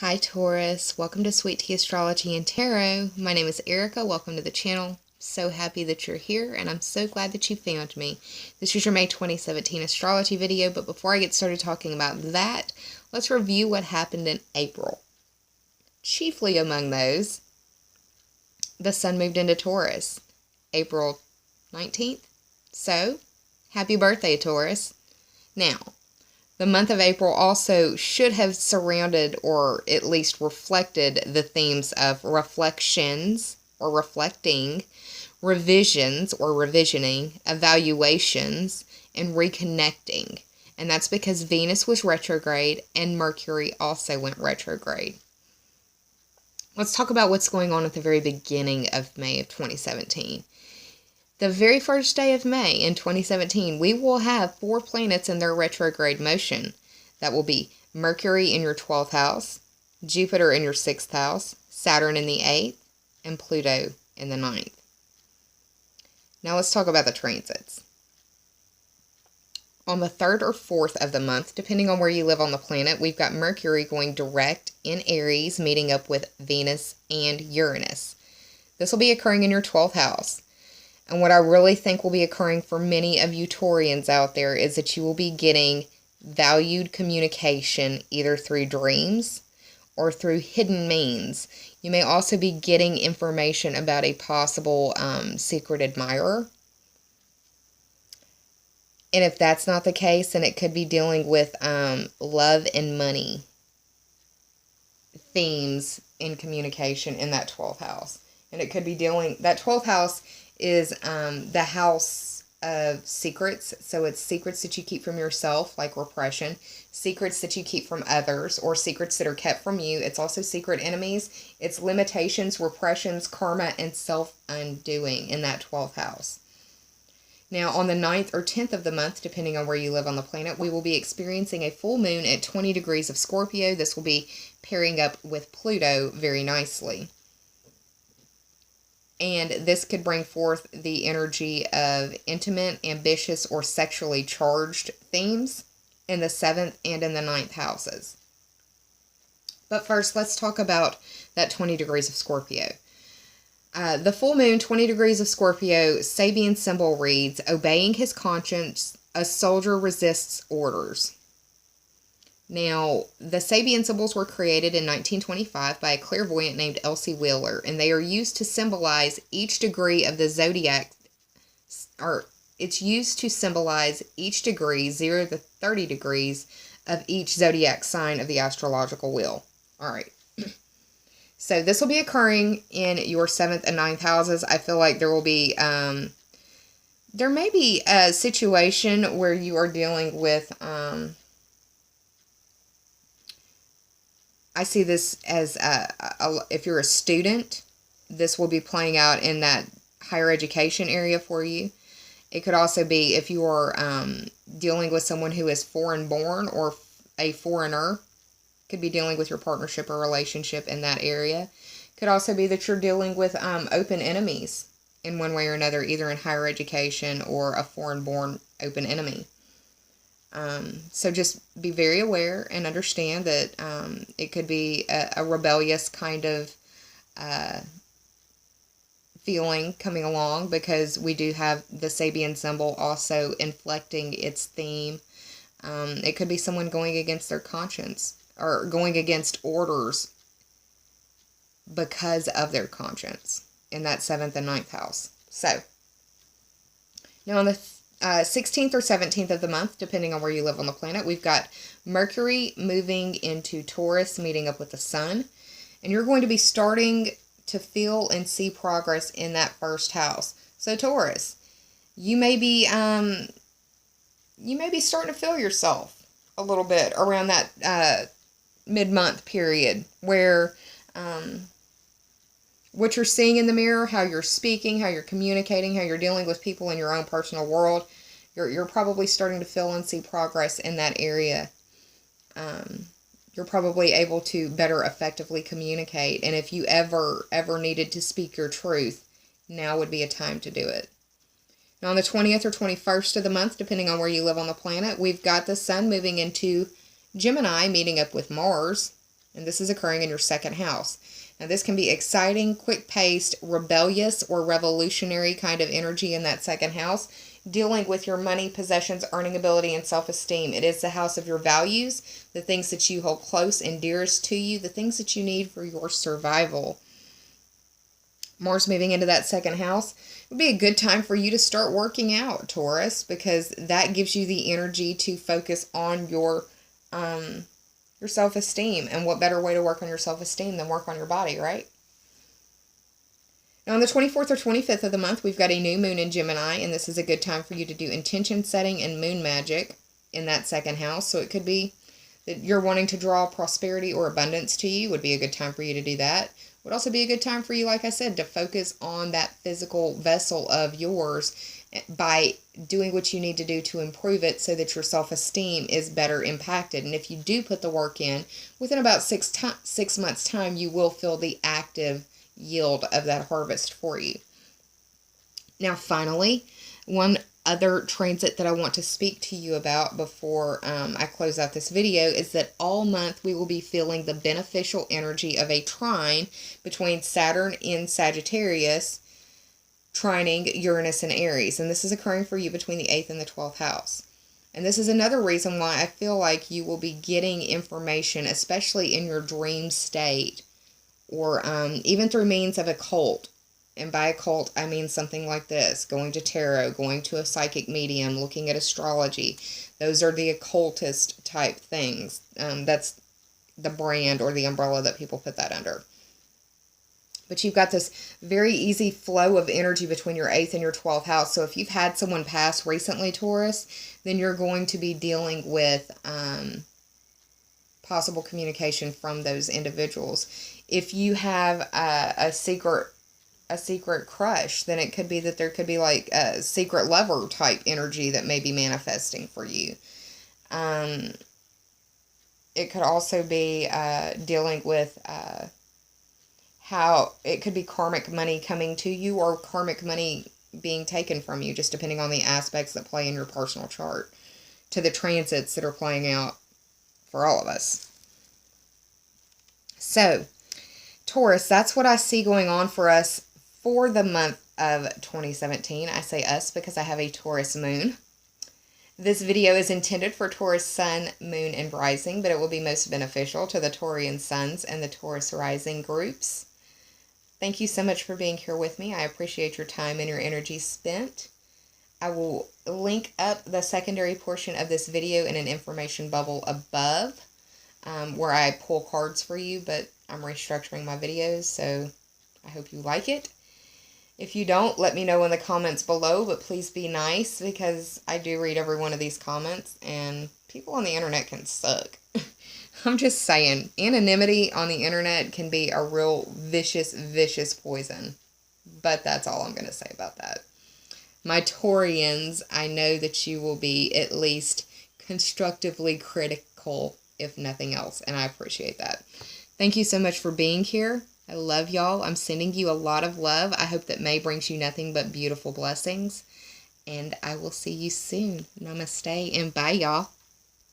Hi Taurus, welcome to Sweet Tea Astrology and Tarot. My name is Erica, welcome to the channel. So happy that you're here and I'm so glad that you found me. This is your May 2017 astrology video, but before I get started talking about that, let's review what happened in April. Chiefly among those, the sun moved into Taurus, April 19th. So, happy birthday Taurus. Now, the month of April also should have surrounded or at least reflected the themes of reflections or reflecting, revisions or revisioning, evaluations, and reconnecting. And that's because Venus was retrograde and Mercury also went retrograde. Let's talk about what's going on at the very beginning of May of 2017. The very first day of May in 2017, we will have 4 planets in their retrograde motion. That will be Mercury in your 12th house, Jupiter in your 6th house, Saturn in the 8th, and Pluto in the 9th. Now let's talk about the transits. On the 3rd or 4th of the month, depending on where you live on the planet, we've got Mercury going direct in Aries, meeting up with Venus and Uranus. This will be occurring in your 12th house. And what I really think will be occurring for many of you Taurians out there is that you will be getting valued communication either through dreams or through hidden means. You may also be getting information about a possible secret admirer. And if that's not the case, then it could be dealing with love and money themes in communication in that 12th house. And it could be that 12th house is the house of secrets. So it's secrets that you keep from yourself, like repression, secrets that you keep from others, or secrets that are kept from you. It's also secret enemies. It's limitations, repressions, karma, and self-undoing in that 12th house. Now, on the 9th or 10th of the month, depending on where you live on the planet, we will be experiencing a full moon at 20 degrees of Scorpio. This will be pairing up with Pluto very nicely. And this could bring forth the energy of intimate, ambitious, or sexually charged themes in the 7th and in the 9th houses. But first, let's talk about that 20 degrees of Scorpio. The full moon, 20 degrees of Scorpio, Sabian symbol reads, obeying his conscience, a soldier resists orders. Now, the Sabian symbols were created in 1925 by a clairvoyant named Elsie Wheeler, and they are used to symbolize each degree of the zodiac, or it's used to symbolize each degree, 0 to 30 degrees, of each zodiac sign of the astrological wheel. All right. So this will be occurring in your 7th and 9th houses. I feel like there will be, there may be a situation where you are dealing with, I see this as if you're a student, this will be playing out in that higher education area for you. It could also be if you are dealing with someone who is foreign born or a foreigner, could be dealing with your partnership or relationship in that area. Could also be that you're dealing with open enemies in one way or another, either in higher education or a foreign born open enemy. So just be very aware and understand that it could be a rebellious kind of feeling coming along, because we do have the Sabian symbol also inflecting its theme. It could be someone going against their conscience or going against orders because of their conscience in that 7th and 9th house. So, now on the 16th or 17th of the month, depending on where you live on the planet, we've got Mercury moving into Taurus, meeting up with the sun. And you're going to be starting to feel and see progress in that first house. So Taurus, you may be starting to feel yourself a little bit around that mid-month period where what you're seeing in the mirror, how you're speaking, how you're communicating, how you're dealing with people in your own personal world, you're probably starting to feel and see progress in that area. You're probably able to better effectively communicate. And if you ever needed to speak your truth, now would be a time to do it. Now on the 20th or 21st of the month, depending on where you live on the planet, we've got the sun moving into Gemini, meeting up with Mars. And this is occurring in your second house. Now, this can be exciting, quick-paced, rebellious, or revolutionary kind of energy in that second house, dealing with your money, possessions, earning ability, and self-esteem. It is the house of your values, the things that you hold close and dearest to you, the things that you need for your survival. Mars moving into that second house would be a good time for you to start working out, Taurus, because that gives you the energy to focus on your self-esteem. And what better way to work on your self-esteem than work on your body, right? Now, on the 24th or 25th of the month, we've got a new moon in Gemini, and this is a good time for you to do intention setting and moon magic in that second house. So it could be that you're wanting to draw prosperity or abundance to you. Would be a good time for you to do that. Would also be a good time for you, like I said, to focus on that physical vessel of yours by doing what you need to do to improve it so that your self-esteem is better impacted. And if you do put the work in, within about 6 months' time, you will feel the active yield of that harvest for you. Now, finally, one other transit that I want to speak to you about before I close out this video is that all month we will be feeling the beneficial energy of a trine between Saturn in Sagittarius trining Uranus and Aries. And this is occurring for you between the 8th and the 12th house. And this is another reason why I feel like you will be getting information, especially in your dream state, or even through means of occult. And by occult, I mean something like this: going to tarot, going to a psychic medium, looking at astrology. Those are the occultist type things. That's the brand or the umbrella that people put that under. But you've got this very easy flow of energy between your 8th and your 12th house. So if you've had someone pass recently, Taurus, then you're going to be dealing with possible communication from those individuals. If you have a secret crush, then it could be that there could be like a secret lover type energy that may be manifesting for you. It could also be dealing with how it could be karmic money coming to you or karmic money being taken from you, just depending on the aspects that play in your personal chart to the transits that are playing out for all of us. So, Taurus, that's what I see going on for us for the month of 2017. I say us because I have a Taurus moon. This video is intended for Taurus sun, moon, and rising, but it will be most beneficial to the Taurian suns and the Taurus rising groups. Thank you so much for being here with me. I appreciate your time and your energy spent. I will link up the secondary portion of this video in an information bubble above, where I pull cards for you, but I'm restructuring my videos, so I hope you like it. If you don't, let me know in the comments below, but please be nice, because I do read every one of these comments, and people on the internet can suck. I'm just saying, anonymity on the internet can be a real vicious, vicious poison. But that's all I'm going to say about that. My Taurians, I know that you will be at least constructively critical, if nothing else, and I appreciate that. Thank you so much for being here. I love y'all. I'm sending you a lot of love. I hope that May brings you nothing but beautiful blessings. And I will see you soon. Namaste and bye, y'all.